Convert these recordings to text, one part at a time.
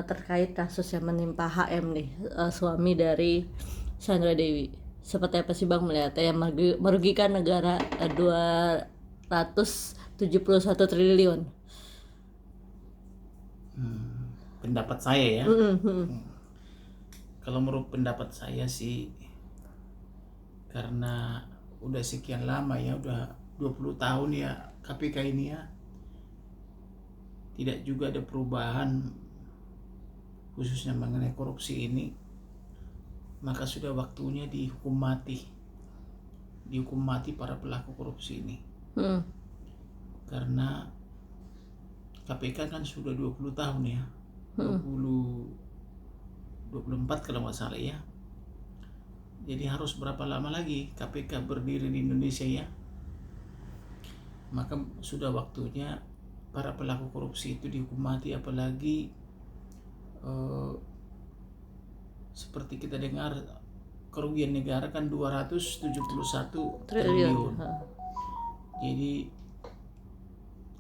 terkait kasus yang menimpa HM nih, suami dari Sandra Dewi. Seperti apa sih Bang melihatnya yang merugikan negara 271 triliun? Pendapat saya ya. Mm-hmm. Kalau menurut pendapat saya sih, karena udah sekian lama ya, udah 20 tahun ya KPK ini ya, tidak juga ada perubahan khususnya mengenai korupsi ini, maka sudah waktunya dihukum mati para pelaku korupsi ini. Karena KPK kan sudah 20 tahun ya, 24 kalau nggak salah ya. Jadi harus berapa lama lagi KPK berdiri di Indonesia ya? Maka sudah waktunya para pelaku korupsi itu dihukum mati, apalagi seperti kita dengar kerugian negara kan 271 triliun. Jadi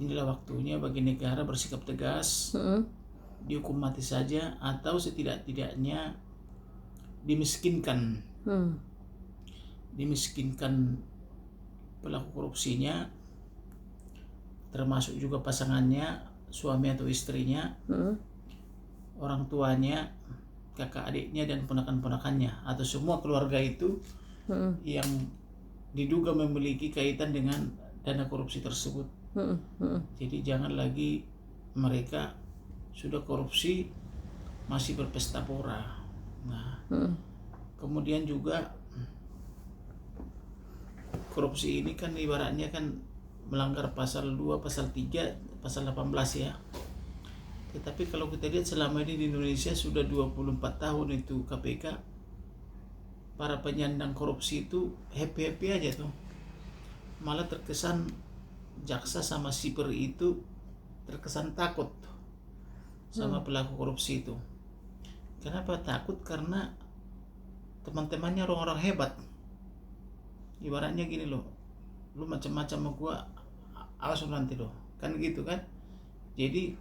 inilah waktunya bagi negara bersikap tegas, dihukum mati saja atau setidak-tidaknya dimiskinkan pelaku korupsinya, termasuk juga pasangannya, suami atau istrinya, orang tuanya, kakak adiknya dan ponakan-ponakannya, atau semua keluarga itu yang diduga memiliki kaitan dengan dana korupsi tersebut. Jadi jangan lagi mereka sudah korupsi masih berpesta pora. Nah, kemudian juga korupsi ini kan ibaratnya kan melanggar pasal 2, pasal 3, pasal 18 ya. Tetapi kalau kita lihat selama ini di Indonesia sudah 24 tahun itu KPK, para penyandang korupsi itu happy-happy aja tuh. Malah terkesan jaksa sama sipir itu terkesan takut sama pelaku korupsi itu. Kenapa takut? Karena teman-temannya orang-orang hebat. Ibaratnya gini loh, lu macam-macam sama gua, awas lu nanti loh, kan gitu kan. Jadi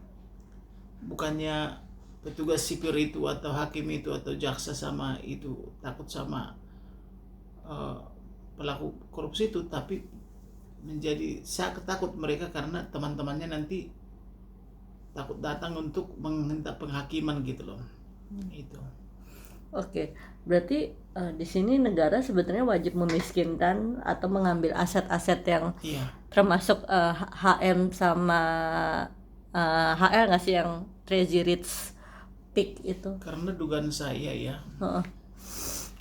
bukannya petugas sipir itu atau hakim itu atau jaksa sama itu takut sama pelaku korupsi itu, tapi menjadi sangat takut mereka karena teman-temannya nanti takut datang untuk meminta penghakiman gitu loh. Itu. Oke, berarti di sini negara sebenarnya wajib memiskinkan atau mengambil aset-aset yang termasuk HM sama HR nggak sih, yang Crazy Rich Pig itu? Karena dugaan saya ya,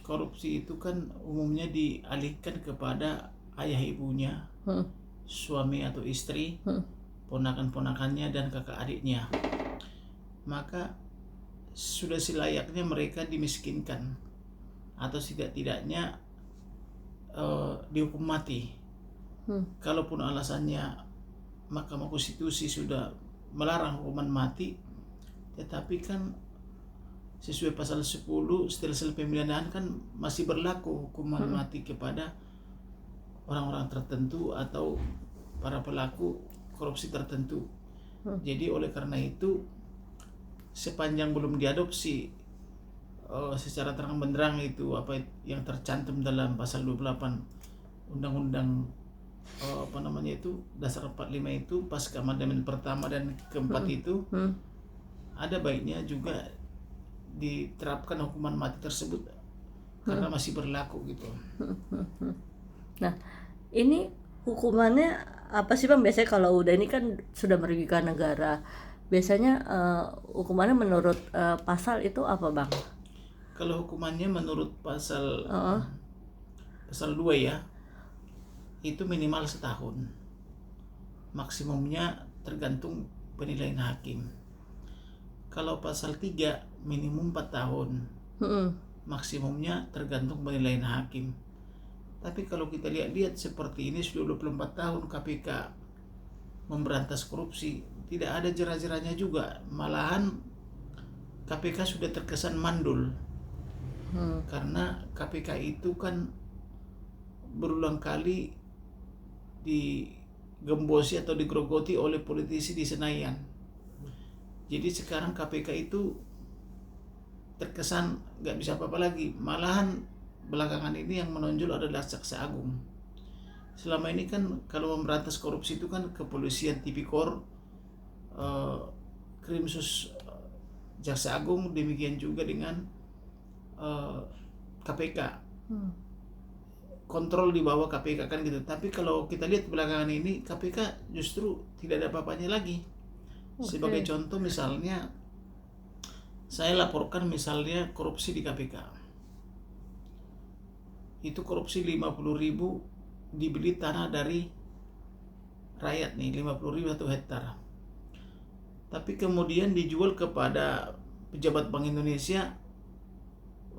korupsi itu kan umumnya dialihkan kepada ayah ibunya, suami atau istri, ponakan-ponakannya dan kakak adiknya. Maka sudah selayaknya mereka dimiskinkan atau tidak-tidaknya dihukum mati. Kalaupun alasannya Mahkamah Konstitusi sudah melarang hukuman mati, tetapi kan sesuai pasal 10 setelah selesai pemidanaan kan masih berlaku hukuman mati kepada orang-orang tertentu atau para pelaku korupsi tertentu. Jadi oleh karena itu, sepanjang belum diadopsi secara terang benderang itu apa yang tercantum dalam pasal 28 Undang-Undang Dasar 45 itu, pasca amandemen pertama dan keempat itu, ada baiknya juga diterapkan hukuman mati tersebut karena masih berlaku gitu. Nah, ini hukumannya apa sih Bang? Biasanya kalau udah ini kan sudah merugikan negara, biasanya hukumannya menurut pasal itu apa Bang? Kalau hukumannya menurut pasal 2 ya, itu minimal setahun, maksimumnya tergantung penilaian hakim. Kalau pasal 3 minimum 4 tahun, maksimumnya tergantung penilaian hakim. Tapi kalau kita lihat seperti ini sudah 24 tahun KPK memberantas korupsi, tidak ada jera-jeranya juga. Malahan KPK sudah terkesan mandul. Karena KPK itu kan berulang kali digembosi atau digerogoti oleh politisi di Senayan. Jadi sekarang KPK itu terkesan nggak bisa apa-apa lagi. Malahan belakangan ini yang menonjol adalah Jaksa Agung. Selama ini kan kalau memberantas korupsi itu kan kepolisian, Tipikor, Krimsus, Jaksa Agung, demikian juga dengan KPK. Kontrol di bawah KPK kan gitu. Tapi kalau kita lihat belakangan ini KPK justru tidak ada apa-apanya lagi. Sebagai contoh misalnya saya laporkan misalnya korupsi di KPK. Itu korupsi 50.000 dibeli tanah dari rakyat nih, 50.000 1 hektar. Tapi kemudian dijual kepada pejabat Bank Indonesia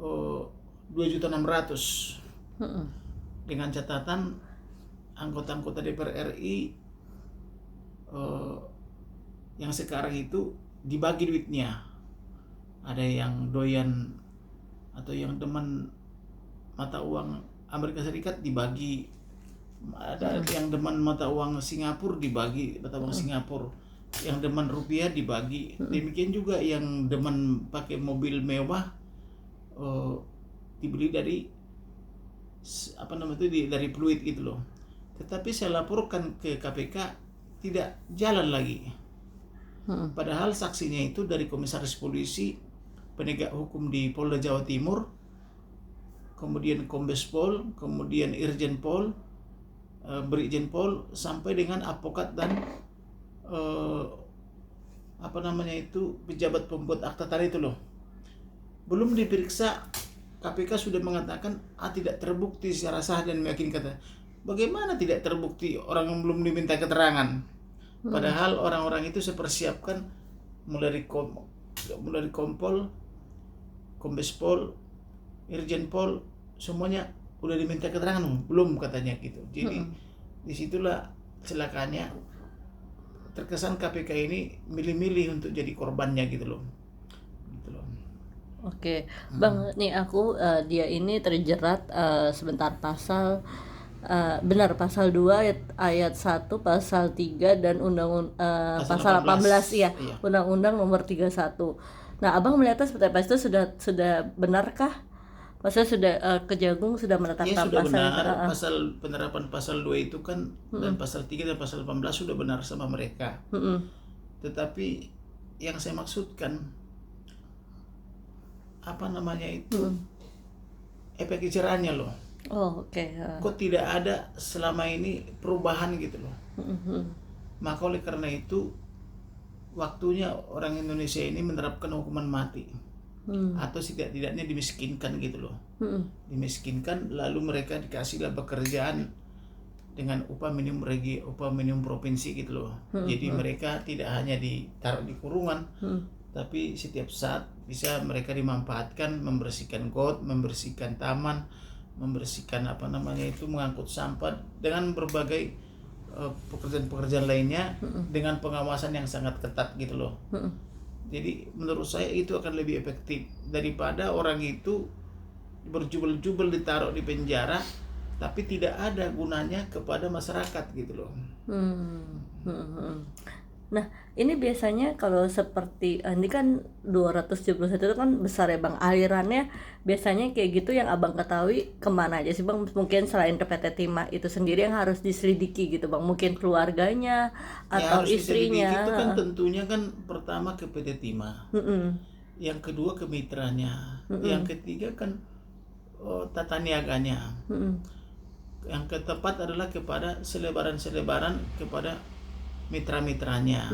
2.600.000. Dengan catatan anggota-anggota DPR RI yang sekarang itu dibagi duitnya. Ada yang doyan atau yang demen mata uang Amerika Serikat dibagi, ada yang demen mata uang Singapura dibagi mata uang Singapura, yang demen rupiah dibagi. Demikian juga yang demen pakai mobil mewah dibeli dari dari Pluit gitu loh. Tetapi saya laporkan ke KPK tidak jalan lagi. Padahal saksinya itu dari komisaris polisi, penegak hukum di Polda Jawa Timur, kemudian Kombes Pol, kemudian Irjen Pol, Brigjen Pol, sampai dengan advokat dan pejabat pembuat akta tanah itu loh. Belum diperiksa, KPK sudah mengatakan tidak terbukti secara sah dan meyakinkan. Bagaimana tidak terbukti orang yang belum diminta keterangan? Padahal orang-orang itu saya persiapkan mulai dari Kompol, Kombes Pol, Irjen Pol, semuanya udah diminta keterangan belum katanya gitu. Jadi disitulah celakanya, terkesan KPK ini milih-milih untuk jadi korbannya gitu loh. Oke, Bang, nih aku dia ini terjerat sebentar pasal pasal 2 ayat 1, pasal 3 dan pasal 18 ya, Undang-Undang Nomor 31. Nah, Abang melihatnya seperti apa, itu sudah benarkah? Maksudnya sudah Kejagung sudah menetapkan sudah pasal benar. Pasal penerapan pasal 2 itu kan dan pasal 3 dan pasal 18 sudah benar sama mereka. Tetapi yang saya maksudkan efek jerahnya loh. Kok tidak ada selama ini perubahan gitu loh. Maka oleh karena itu waktunya orang Indonesia ini menerapkan hukuman mati. Atau tidak-tidaknya dimiskinkan gitu loh. Dimiskinkan, lalu mereka dikasihlah pekerjaan dengan upah minimum provinsi gitu loh. Jadi mereka tidak hanya ditaruh di kurungan, tapi setiap saat bisa mereka dimanfaatkan membersihkan got, membersihkan taman, membersihkan mengangkut sampah, dengan berbagai pekerjaan-pekerjaan lainnya dengan pengawasan yang sangat ketat gitu loh. Jadi menurut saya itu akan lebih efektif daripada orang itu berjubel-jubel ditaruh di penjara tapi tidak ada gunanya kepada masyarakat gitu loh. Nah, ini biasanya kalau seperti ini kan 271 itu kan besar ya Bang, alirannya biasanya kayak gitu yang Abang ketahui kemana aja sih Bang? Mungkin selain ke PT Timah itu sendiri yang harus diselidiki gitu Bang, mungkin keluarganya atau istrinya. Itu kan tentunya kan pertama ke PT Timah, yang kedua ke mitranya, yang ketiga kan tata niaganya, yang keempat adalah kepada selebaran kepada mitra-mitranya,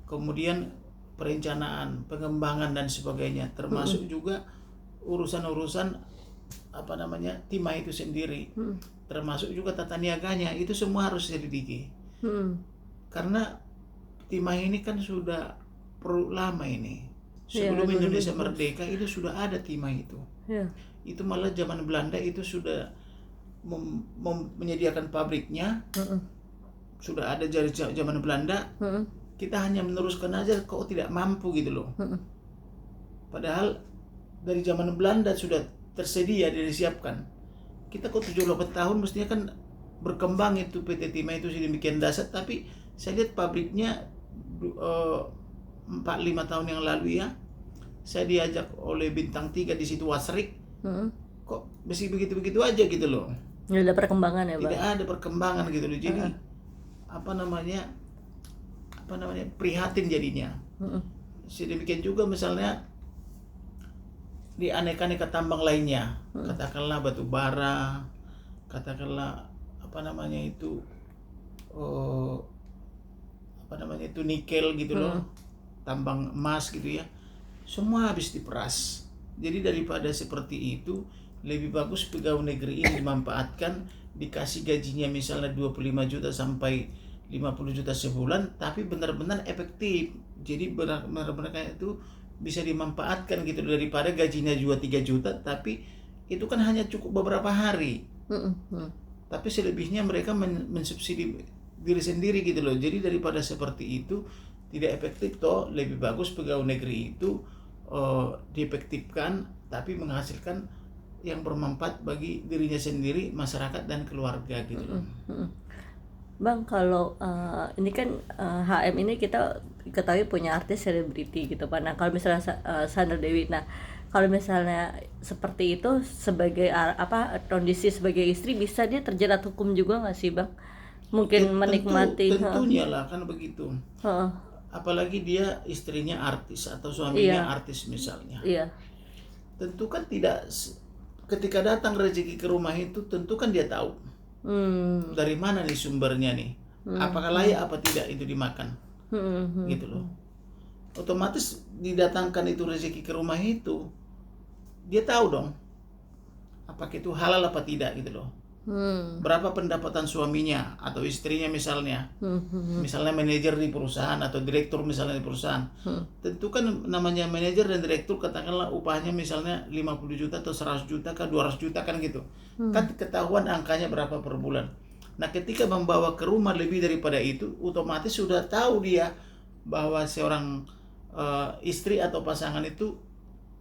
kemudian perencanaan, pengembangan dan sebagainya, termasuk juga urusan-urusan Timah itu sendiri, termasuk juga tata niaganya, itu semua harus diselidiki. Karena Timah ini kan sudah lama ini, sebelum Indonesia merdeka itu sudah ada Timah itu. Itu malah zaman Belanda itu sudah menyediakan pabriknya. Sudah ada dari zaman Belanda, kita hanya meneruskan aja kok tidak mampu gitu loh. Padahal dari zaman Belanda sudah tersedia, disiapkan. Kita kok 78 tahun mestinya kan berkembang itu PT Timah itu sedemikian dahsyat, tapi saya lihat pabriknya 4-5 tahun yang lalu ya, saya diajak oleh Bintang 3 di situ Wasrik. Kok masih begitu-begitu aja gitu loh. Nggak ada perkembangan ya, Bang? Tidak ada perkembangan gitu loh. Jadi apa namanya prihatin jadinya. Sedemikian juga misalnya di aneka-aneka tambang lainnya, katakanlah batu bara, katakanlah nikel gitu loh, tambang emas gitu ya, semua habis diperas. Jadi daripada seperti itu, lebih bagus pegawai negeri ini dimanfaatkan, dikasih gajinya misalnya 25 juta sampai 50 juta sebulan, tapi benar-benar efektif. Jadi benar-benar kayak itu bisa dimanfaatkan gitu, daripada gajinya 2-3 juta tapi itu kan hanya cukup beberapa hari. Tapi selebihnya mereka mensubsidi diri sendiri gitu loh. Jadi daripada seperti itu tidak efektif toh, lebih bagus pegawai negeri itu diefektifkan tapi menghasilkan yang bermanfaat bagi dirinya sendiri, masyarakat dan keluarga gitu loh. Bang, kalau ini kan HM ini kita ketahui punya artis selebriti gitu Pak. Nah, kalau misalnya Sandra Dewi, nah kalau misalnya seperti itu sebagai kondisi sebagai istri, bisa dia terjerat hukum juga nggak sih Bang? Mungkin menikmati. Tentunya lah kan begitu. Apalagi dia istrinya artis atau suaminya artis misalnya. Iya. Tentu kan tidak, ketika datang rezeki ke rumah itu tentu kan dia tahu dari mana nih sumbernya nih, apakah layak apa tidak itu dimakan, gitu loh. Otomatis didatangkan itu rezeki ke rumah itu, dia tahu dong apakah itu halal apa tidak gitu loh. Berapa pendapatan suaminya atau istrinya misalnya, misalnya manajer di perusahaan atau direktur misalnya di perusahaan, tentu kan namanya manajer dan direktur katakanlah upahnya misalnya 50 juta atau 100 juta kan 200 juta kan gitu, kan ketahuan angkanya berapa per bulan. Nah ketika membawa ke rumah lebih daripada itu, otomatis sudah tahu dia bahwa seorang istri atau pasangan itu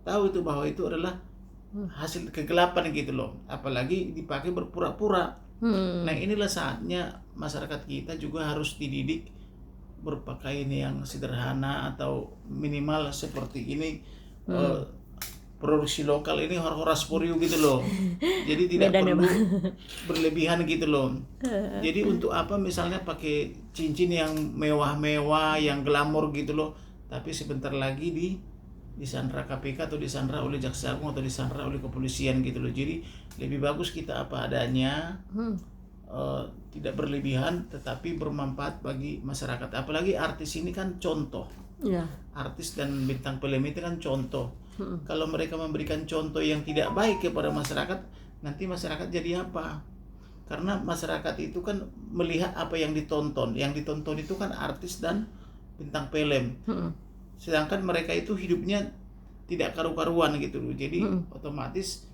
tahu itu bahwa itu adalah hasil kegelapan gitu loh, apalagi dipakai berpura-pura. Nah inilah saatnya masyarakat kita juga harus dididik berpakaian yang sederhana atau minimal seperti ini. Produksi lokal ini horas poriu gitu loh, jadi tidak perlu berlebihan gitu loh. Jadi untuk apa misalnya pakai cincin yang mewah-mewah, yang glamor gitu loh, tapi sebentar lagi disandra KPK atau disandra oleh Jaksa Agung atau disandra oleh kepolisian gitu loh. Jadi lebih bagus kita apa adanya, tidak berlebihan tetapi bermanfaat bagi masyarakat. Apalagi artis ini kan contoh, artis dan bintang film itu kan contoh. Kalau mereka memberikan contoh yang tidak baik kepada masyarakat, nanti masyarakat jadi apa? Karena masyarakat itu kan melihat apa yang ditonton itu kan artis dan bintang film. Sedangkan mereka itu hidupnya tidak karu-karuan gitu loh. Jadi otomatis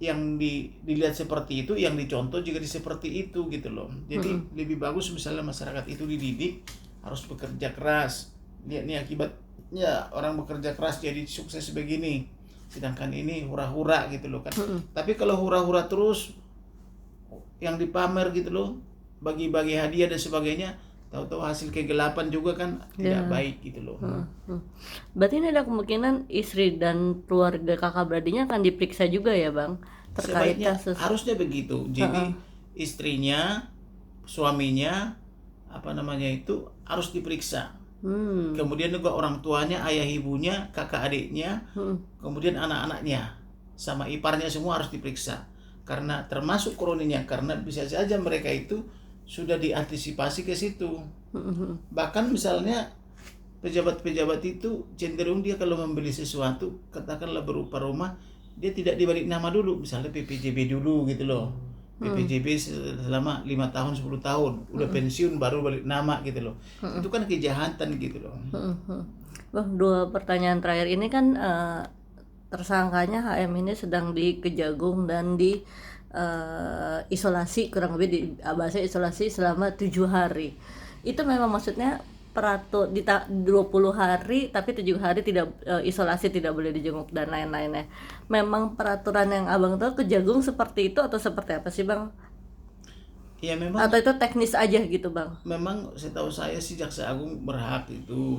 yang dilihat seperti itu, yang dicontoh juga seperti itu gitu loh. Jadi lebih bagus misalnya masyarakat itu dididik harus bekerja keras. Lihat nih akibatnya, orang bekerja keras jadi sukses begini. Sedangkan ini hura-hura gitu loh kan. Tapi kalau hura-hura terus yang dipamer gitu loh, bagi-bagi hadiah dan sebagainya, tahu-tahu hasil kegelapan juga kan tidak baik gitu loh. Berarti ini ada kemungkinan istri dan keluarga kakak beradinya akan diperiksa juga ya Bang, terkait kasus. Harusnya begitu. Jadi istrinya, suaminya itu harus diperiksa. Kemudian juga orang tuanya, ayah ibunya, kakak adiknya, kemudian anak-anaknya sama iparnya semua harus diperiksa. Karena termasuk kroninya, karena bisa saja mereka itu sudah diantisipasi ke situ. Bahkan misalnya pejabat-pejabat itu cenderung dia kalau membeli sesuatu, katakanlah berupa rumah, dia tidak dibalik nama dulu, misalnya PPJB dulu gitu loh. PPJB selama 5 tahun 10 tahun udah pensiun baru balik nama gitu loh. Itu kan kejahatan gitu loh. Bang, 2 pertanyaan terakhir ini kan tersangkanya HM ini sedang di Kejagung dan di isolasi, kurang lebih di bahasa isolasi selama 7 hari. Itu memang maksudnya di 20 hari tapi 7 hari tidak isolasi, tidak boleh dijenguk dan lain-lainnya. Memang peraturan yang Abang tahu Kejagung seperti itu atau seperti apa sih Bang? Ya memang. Atau itu teknis aja gitu Bang? Memang setahu saya sih Jaksa Agung berhak itu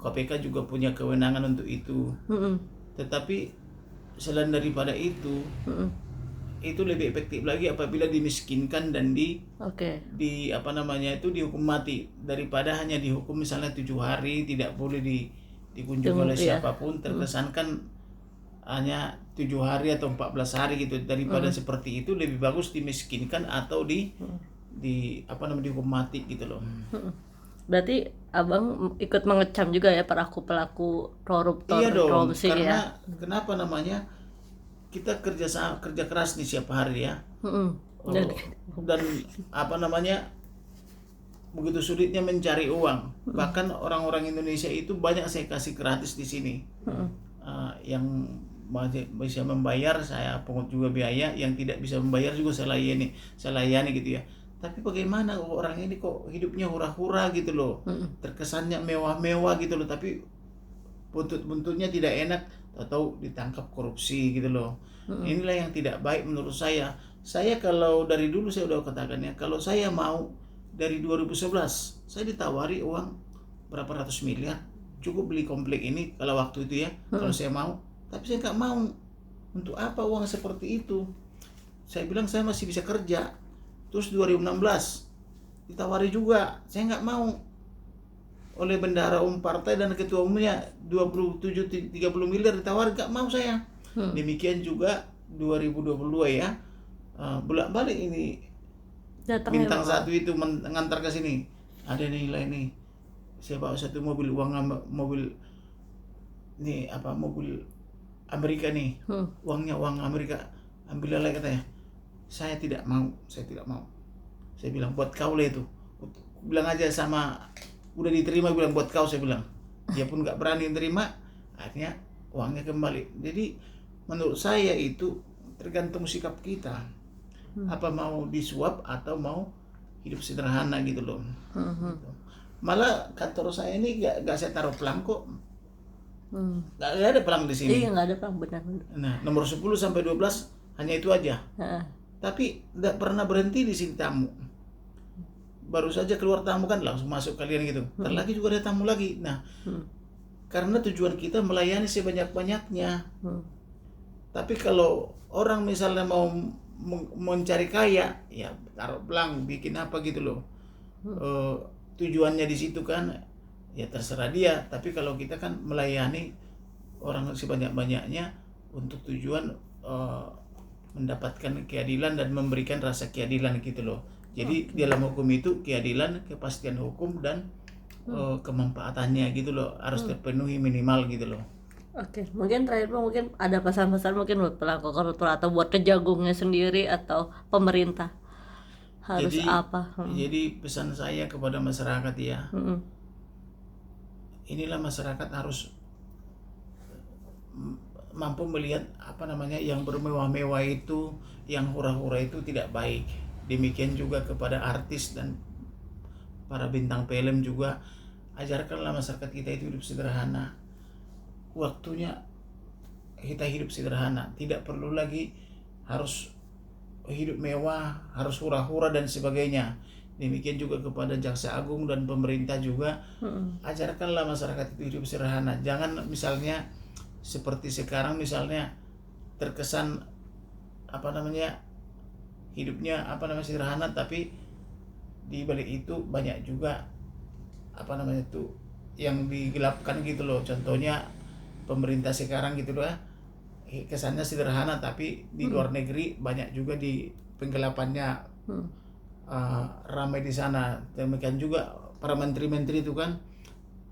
KPK juga punya kewenangan untuk itu. Tetapi selain daripada itu lebih efektif lagi apabila dimiskinkan dan dihukum mati daripada hanya dihukum misalnya 7 hari tidak boleh dikunjungi oleh siapapun, terkesankan hanya 7 hari atau 14 hari gitu. Daripada seperti itu lebih bagus dimiskinkan atau dihukum mati gitu loh. Berarti abang ikut mengecam juga ya pelaku koruptor. Iya dong, korupsi karena kenapa namanya kita kerja keras nih setiap hari ya. Dan begitu sulitnya mencari uang. Bahkan orang-orang Indonesia itu banyak saya kasih gratis di sini. Yang bisa membayar saya pungut juga biaya, yang tidak bisa membayar juga saya layani gitu ya. Tapi bagaimana orang ini kok hidupnya hura-hura gitu loh. Terkesannya mewah-mewah gitu loh, tapi buntut-buntutnya tidak enak atau ditangkap korupsi gitu loh. Inilah yang tidak baik menurut saya. Saya kalau dari dulu saya udah katakan ya, kalau saya mau dari 2011 saya ditawari uang berapa ratus miliar cukup beli komplek ini kalau waktu itu ya, kalau saya mau. Tapi saya nggak mau. Untuk apa uang seperti itu? Saya bilang saya masih bisa kerja. Terus 2016 ditawari juga, saya nggak mau. Oleh bendahara umum partai dan ketua umumnya 27-30 miliar ditawari, nggak mau saya. Demikian juga 2022 ya, bolak-balik ini bintang satu itu mengantar ke sini. Ada nilai nih, saya bawa satu mobil mobil Amerika nih, uangnya uang Amerika, ambil lagi katanya. Saya tidak mau. Saya bilang buat kau lah itu. Bilang aja sama udah diterima, bilang buat kau, saya bilang. Dia pun nggak berani terima, akhirnya uangnya kembali. Jadi menurut saya itu tergantung sikap kita. Apa mau disuap atau mau hidup sederhana gitu loh. Malah kantor saya ini nggak saya taruh pelang kok. Nggak ada pelang di sini. Iya, nggak ada pelang, benar. Nah, nomor 10 sampai 12 hanya itu aja. Tapi tidak pernah berhenti di sini tamu. Baru saja keluar tamu kan langsung masuk kalian gitu. Ntar lagi juga ada tamu lagi. Nah, karena tujuan kita melayani sebanyak-banyaknya. Tapi kalau orang misalnya mau mencari kaya, ya taruh pelang, bikin apa gitu loh. Tujuannya di situ kan, ya terserah dia. Tapi kalau kita kan melayani orang sebanyak-banyaknya untuk tujuan mendapatkan keadilan dan memberikan rasa keadilan gitu loh. Jadi dalam hukum itu keadilan, kepastian hukum dan kemanfaatannya gitu loh harus terpenuhi minimal gitu loh. Oke, mungkin terakhir Bang, mungkin ada pesan-pesan mungkin buat pelaku koruptor atau buat Kejagungnya sendiri atau pemerintah harus apa? Jadi pesan saya kepada masyarakat ya, inilah masyarakat harus mampu melihat yang bermewah-mewah itu, yang hura-hura itu tidak baik. Demikian juga kepada artis dan para bintang film juga, ajarkanlah masyarakat kita itu hidup sederhana. Waktunya kita hidup sederhana, tidak perlu lagi harus hidup mewah, harus hura-hura dan sebagainya. Demikian juga kepada Jaksa Agung dan pemerintah juga, ajarkanlah masyarakat itu hidup sederhana. Jangan misalnya seperti sekarang misalnya terkesan hidupnya sederhana, tapi di balik itu banyak juga yang digelapkan gitu loh. Contohnya pemerintah sekarang gitu loh, kesannya sederhana tapi di luar negeri banyak juga di penggelapannya, ramai di sana. Demikian juga para menteri-menteri itu kan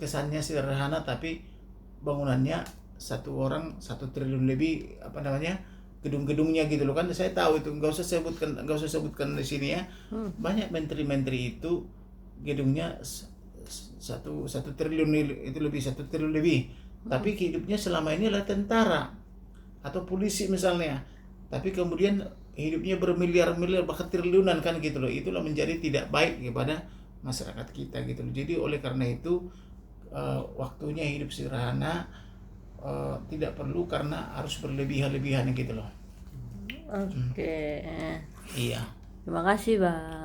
kesannya sederhana tapi bangunannya 1 orang 1 triliun lebih gedung-gedungnya gitu loh kan. Saya tahu itu, nggak usah sebutkan di sini ya. Banyak menteri-menteri itu gedungnya 1 triliun itu lebih, 1 triliun lebih. Tapi hidupnya selama ini adalah tentara atau polisi misalnya. Tapi kemudian hidupnya bermiliar-miliar bahkan triliunan kan gitu loh. Itulah menjadi tidak baik kepada masyarakat kita gitu loh. Jadi oleh karena itu waktunya hidup sederhana, tidak perlu karena harus berlebihan gitu loh. Oke. Iya. Terima kasih Bang.